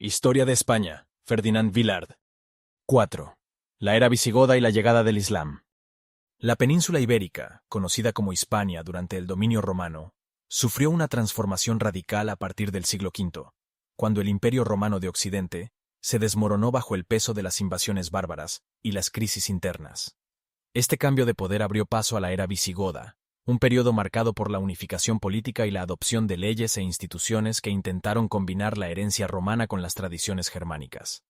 Historia de España, Ferdinand Villard. 4. La era visigoda y la llegada del Islam. La península ibérica, conocida como Hispania durante el dominio romano, sufrió una transformación radical a partir del siglo V, cuando el Imperio Romano de Occidente se desmoronó bajo el peso de las invasiones bárbaras y las crisis internas. Este cambio de poder abrió paso a la era visigoda, un periodo marcado por la unificación política y la adopción de leyes e instituciones que intentaron combinar la herencia romana con las tradiciones germánicas.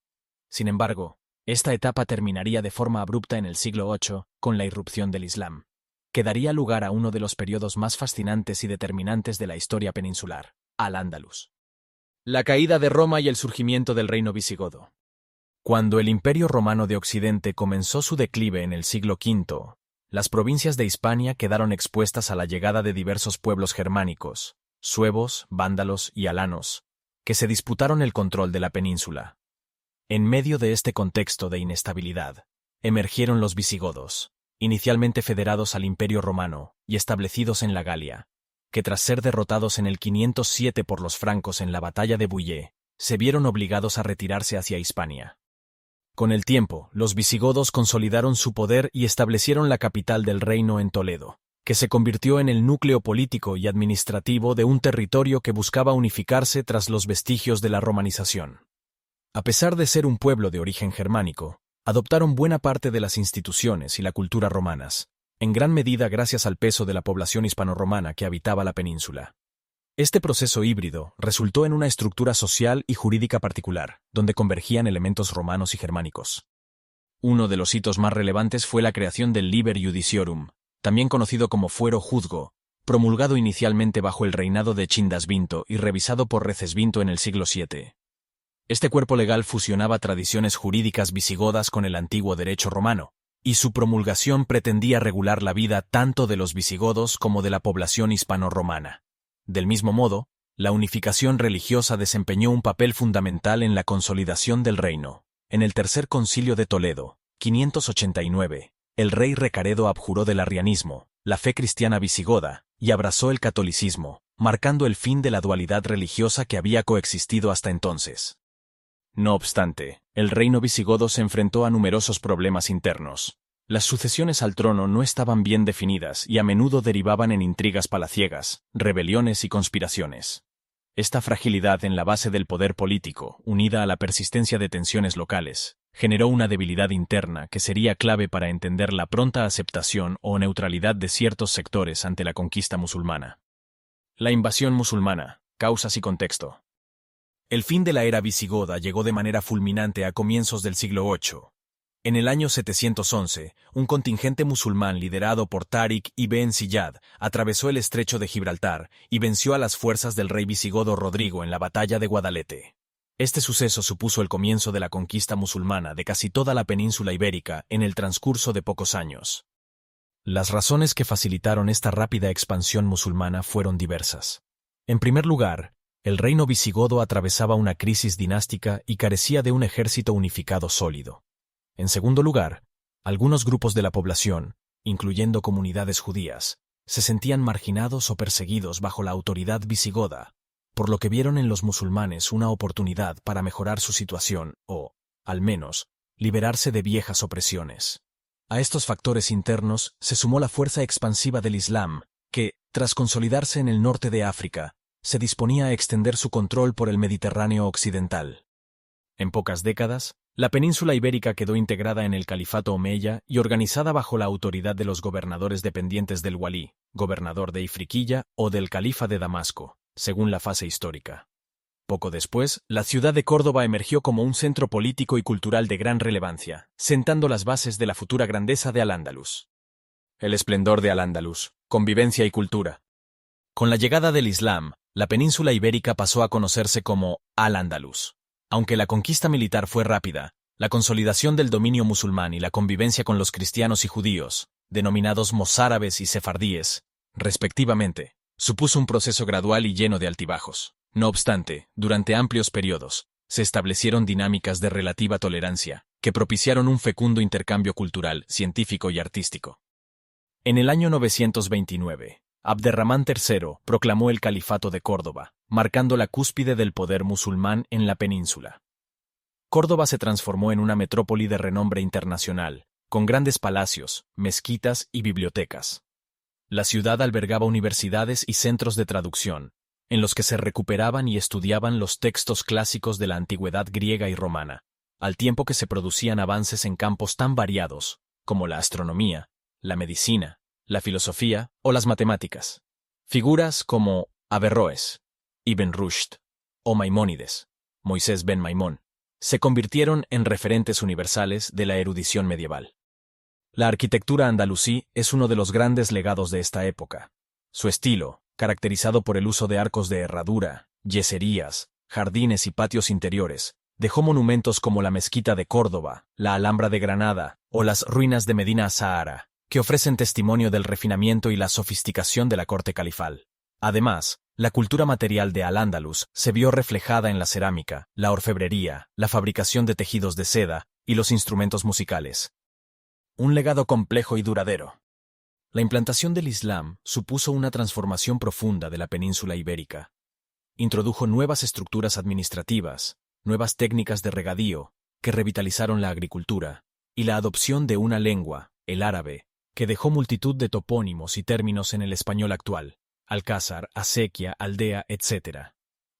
Sin embargo, esta etapa terminaría de forma abrupta en el siglo VIII con la irrupción del Islam, que daría lugar a uno de los periodos más fascinantes y determinantes de la historia peninsular, Al-Ándalus. La caída de Roma y el surgimiento del reino visigodo. Cuando el Imperio Romano de Occidente comenzó su declive en el siglo V, las provincias de Hispania quedaron expuestas a la llegada de diversos pueblos germánicos, suevos, vándalos y alanos, que se disputaron el control de la península. En medio de este contexto de inestabilidad, emergieron los visigodos, inicialmente federados al Imperio Romano y establecidos en la Galia, que tras ser derrotados en el 507 por los francos en la batalla de Bouillé, se vieron obligados a retirarse hacia Hispania. Con el tiempo, los visigodos consolidaron su poder y establecieron la capital del reino en Toledo, que se convirtió en el núcleo político y administrativo de un territorio que buscaba unificarse tras los vestigios de la romanización. A pesar de ser un pueblo de origen germánico, adoptaron buena parte de las instituciones y la cultura romanas, en gran medida gracias al peso de la población hispanorromana que habitaba la península. Este proceso híbrido resultó en una estructura social y jurídica particular, donde convergían elementos romanos y germánicos. Uno de los hitos más relevantes fue la creación del Liber Iudiciorum, también conocido como Fuero Juzgo, promulgado inicialmente bajo el reinado de Chindasvinto y revisado por Recesvinto en el siglo VII. Este cuerpo legal fusionaba tradiciones jurídicas visigodas con el antiguo derecho romano, y su promulgación pretendía regular la vida tanto de los visigodos como de la población hispano-romana. Del mismo modo, la unificación religiosa desempeñó un papel fundamental en la consolidación del reino. En el Tercer Concilio de Toledo, 589, el rey Recaredo abjuró del arrianismo, la fe cristiana visigoda, y abrazó el catolicismo, marcando el fin de la dualidad religiosa que había coexistido hasta entonces. No obstante, el reino visigodo se enfrentó a numerosos problemas internos. Las sucesiones al trono no estaban bien definidas y a menudo derivaban en intrigas palaciegas, rebeliones y conspiraciones. Esta fragilidad en la base del poder político, unida a la persistencia de tensiones locales, generó una debilidad interna que sería clave para entender la pronta aceptación o neutralidad de ciertos sectores ante la conquista musulmana. La invasión musulmana, causas y contexto. El fin de la era visigoda llegó de manera fulminante a comienzos del siglo VIII. En el año 711, un contingente musulmán liderado por Tariq ibn Ziyad atravesó el estrecho de Gibraltar y venció a las fuerzas del rey visigodo Rodrigo en la batalla de Guadalete. Este suceso supuso el comienzo de la conquista musulmana de casi toda la península ibérica en el transcurso de pocos años. Las razones que facilitaron esta rápida expansión musulmana fueron diversas. En primer lugar, el reino visigodo atravesaba una crisis dinástica y carecía de un ejército unificado sólido. En segundo lugar, algunos grupos de la población, incluyendo comunidades judías, se sentían marginados o perseguidos bajo la autoridad visigoda, por lo que vieron en los musulmanes una oportunidad para mejorar su situación o, al menos, liberarse de viejas opresiones. A estos factores internos se sumó la fuerza expansiva del Islam, que, tras consolidarse en el norte de África, se disponía a extender su control por el Mediterráneo occidental. En pocas décadas, la península ibérica quedó integrada en el califato omeya y organizada bajo la autoridad de los gobernadores dependientes del walí, gobernador de Ifriquilla, o del califa de Damasco, según la fase histórica. Poco después, la ciudad de Córdoba emergió como un centro político y cultural de gran relevancia, sentando las bases de la futura grandeza de Al-Ándalus. El esplendor de Al-Ándalus, convivencia y cultura. Con la llegada del Islam, la península ibérica pasó a conocerse como Al-Ándalus. Aunque la conquista militar fue rápida, la consolidación del dominio musulmán y la convivencia con los cristianos y judíos, denominados mozárabes y sefardíes, respectivamente, supuso un proceso gradual y lleno de altibajos. No obstante, durante amplios periodos, se establecieron dinámicas de relativa tolerancia, que propiciaron un fecundo intercambio cultural, científico y artístico. En el año 929, Abderramán III proclamó el Califato de Córdoba, marcando la cúspide del poder musulmán en la península. Córdoba se transformó en una metrópoli de renombre internacional, con grandes palacios, mezquitas y bibliotecas. La ciudad albergaba universidades y centros de traducción, en los que se recuperaban y estudiaban los textos clásicos de la antigüedad griega y romana, al tiempo que se producían avances en campos tan variados como la astronomía, la medicina, la filosofía o las matemáticas. Figuras como Averroes, Ibn Rushd o Maimónides, Moisés ben Maimón, se convirtieron en referentes universales de la erudición medieval. La arquitectura andalusí es uno de los grandes legados de esta época. Su estilo, caracterizado por el uso de arcos de herradura, yeserías, jardines y patios interiores, dejó monumentos como la Mezquita de Córdoba, la Alhambra de Granada o las ruinas de Medina Zahara, que ofrecen testimonio del refinamiento y la sofisticación de la corte califal. Además, la cultura material de Al-Ándalus se vio reflejada en la cerámica, la orfebrería, la fabricación de tejidos de seda y los instrumentos musicales. Un legado complejo y duradero. La implantación del Islam supuso una transformación profunda de la península ibérica. Introdujo nuevas estructuras administrativas, nuevas técnicas de regadío, que revitalizaron la agricultura, y la adopción de una lengua, el árabe, que dejó multitud de topónimos y términos en el español actual, alcázar, acequia, aldea, etc.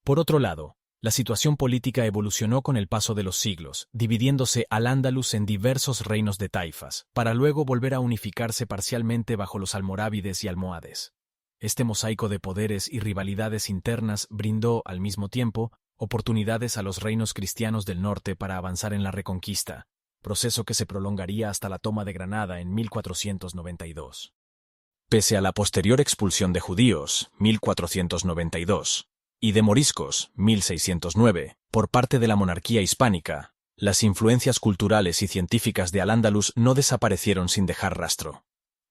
Por otro lado, la situación política evolucionó con el paso de los siglos, dividiéndose Al-Ándalus en diversos reinos de taifas, para luego volver a unificarse parcialmente bajo los almorávides y almohades. Este mosaico de poderes y rivalidades internas brindó, al mismo tiempo, oportunidades a los reinos cristianos del norte para avanzar en la reconquista, proceso que se prolongaría hasta la toma de Granada en 1492. Pese a la posterior expulsión de judíos, 1492, y de moriscos, 1609, por parte de la monarquía hispánica, las influencias culturales y científicas de Al-Ándalus no desaparecieron sin dejar rastro.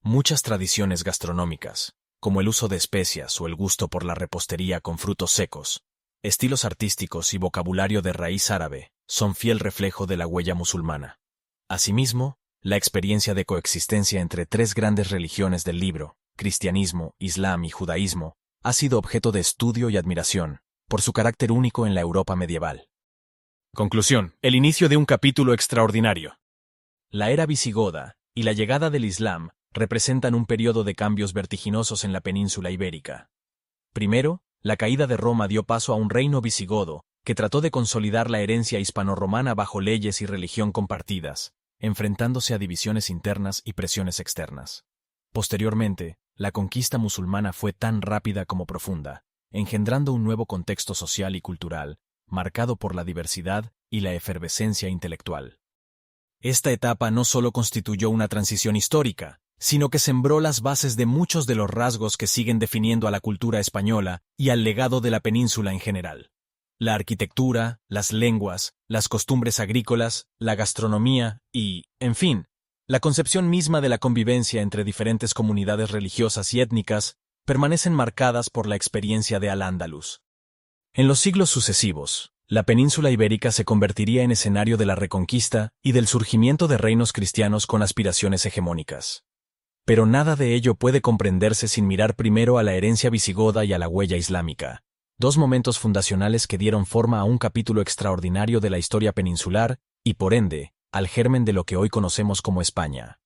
Muchas tradiciones gastronómicas, como el uso de especias o el gusto por la repostería con frutos secos, estilos artísticos y vocabulario de raíz árabe, son fiel reflejo de la huella musulmana. Asimismo, la experiencia de coexistencia entre tres grandes religiones del libro, cristianismo, islam y judaísmo, ha sido objeto de estudio y admiración, por su carácter único en la Europa medieval. Conclusión: el inicio de un capítulo extraordinario. La era visigoda y la llegada del Islam representan un periodo de cambios vertiginosos en la península ibérica. Primero, la caída de Roma dio paso a un reino visigodo que trató de consolidar la herencia hispanorromana bajo leyes y religión compartidas, enfrentándose a divisiones internas y presiones externas. Posteriormente, la conquista musulmana fue tan rápida como profunda, engendrando un nuevo contexto social y cultural, marcado por la diversidad y la efervescencia intelectual. Esta etapa no solo constituyó una transición histórica, sino que sembró las bases de muchos de los rasgos que siguen definiendo a la cultura española y al legado de la península en general. La arquitectura, las lenguas, las costumbres agrícolas, la gastronomía y, en fin, la concepción misma de la convivencia entre diferentes comunidades religiosas y étnicas permanecen marcadas por la experiencia de Al-Ándalus. En los siglos sucesivos, la península ibérica se convertiría en escenario de la reconquista y del surgimiento de reinos cristianos con aspiraciones hegemónicas. Pero nada de ello puede comprenderse sin mirar primero a la herencia visigoda y a la huella islámica, dos momentos fundacionales que dieron forma a un capítulo extraordinario de la historia peninsular y, por ende, al germen de lo que hoy conocemos como España.